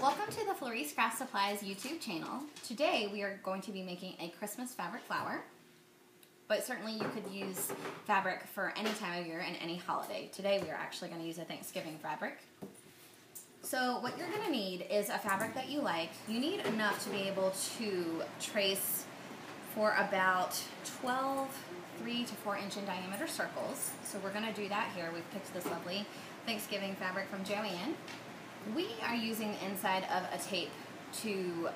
Welcome to the Fleuriste Craft Supplies YouTube channel. Today we are going to be making a Christmas fabric flower, but certainly you could use fabric for any time of year and any holiday. Today we are actually going to use a Thanksgiving fabric. So what you're going to need is a fabric that you like. You need enough to be able to trace for about 12 3 to 4 inch in diameter circles. So we're going to do that here. We've picked this lovely Thanksgiving fabric from Joanne. We are using the inside of a tape to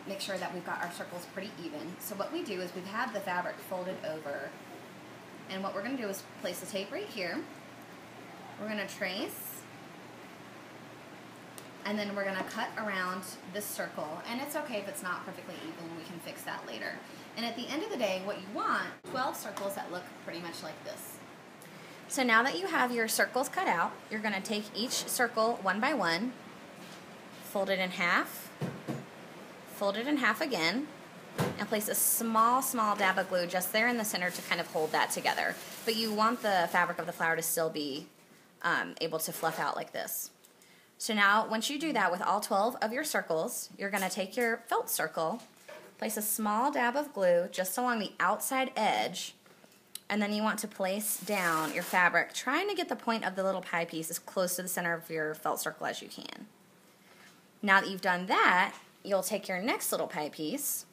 make sure that we've got our circles pretty even. So what we do is we've had the fabric folded over, and what we're going to do is place the tape right here. We're going to trace, and then we're going to cut around this circle, and it's okay if it's not perfectly even, we can fix that later. And at the end of the day, what you want, 12 circles that look pretty much like this. So now that you have your circles cut out, you're going to take each circle one by one, fold it in half again, and place a small dab of glue just there in the center to kind of hold that together. But you want the fabric of the flower to still be able to fluff out like this. So now once you do that with all 12 of your circles, you're going to take your felt circle, place a small dab of glue just along the outside edge, and then you want to place down your fabric, trying to get the point of the little pie piece as close to the center of your felt circle as you can. Now that you've done that, you'll take your next little pie piece,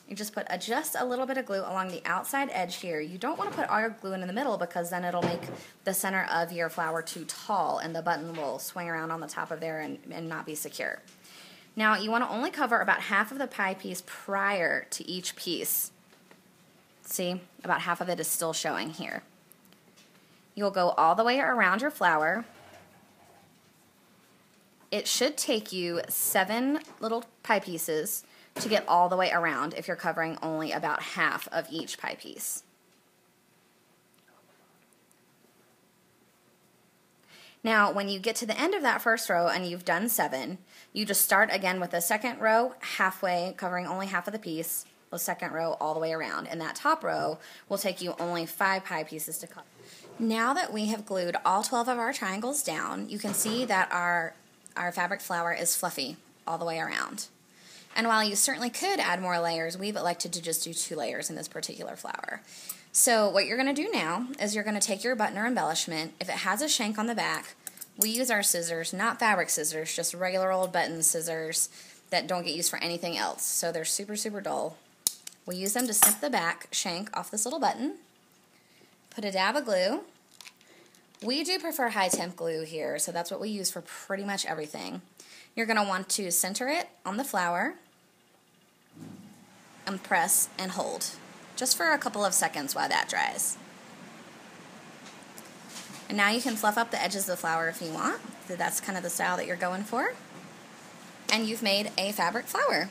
you just put just a little bit of glue along the outside edge here. You don't want to put all your glue in the middle because then it'll make the center of your flower too tall and the button will swing around on the top of there and not be secure. Now you want to only cover about half of the pie piece prior to each piece. See, about half of it is still showing here. You'll go all the way around your flower. It should take you 7 little pie pieces to get all the way around if you're covering only about half of each pie piece. Now, when you get to the end of that first row and you've done 7, you just start again with the second row halfway, covering only half of the piece. The second row all the way around, and that top row will take you only 5 pie pieces to cover. Now that we have glued all 12 of our triangles down, you can see that our fabric flower is fluffy all the way around. And while you certainly could add more layers, we've elected to just do 2 layers in this particular flower. So what you're going to do now is you're going to take your button or embellishment. If it has a shank on the back, we use our scissors, not fabric scissors, just regular old button scissors that don't get used for anything else. So they're super dull. We use them to snip the back shank off this little button, put a dab of glue. We do prefer high temp glue here, so that's what we use for pretty much everything. You're going to want to center it on the flower and press and hold, just for a couple of seconds while that dries. And now you can fluff up the edges of the flower if you want, so that's kind of the style that you're going for. And you've made a fabric flower.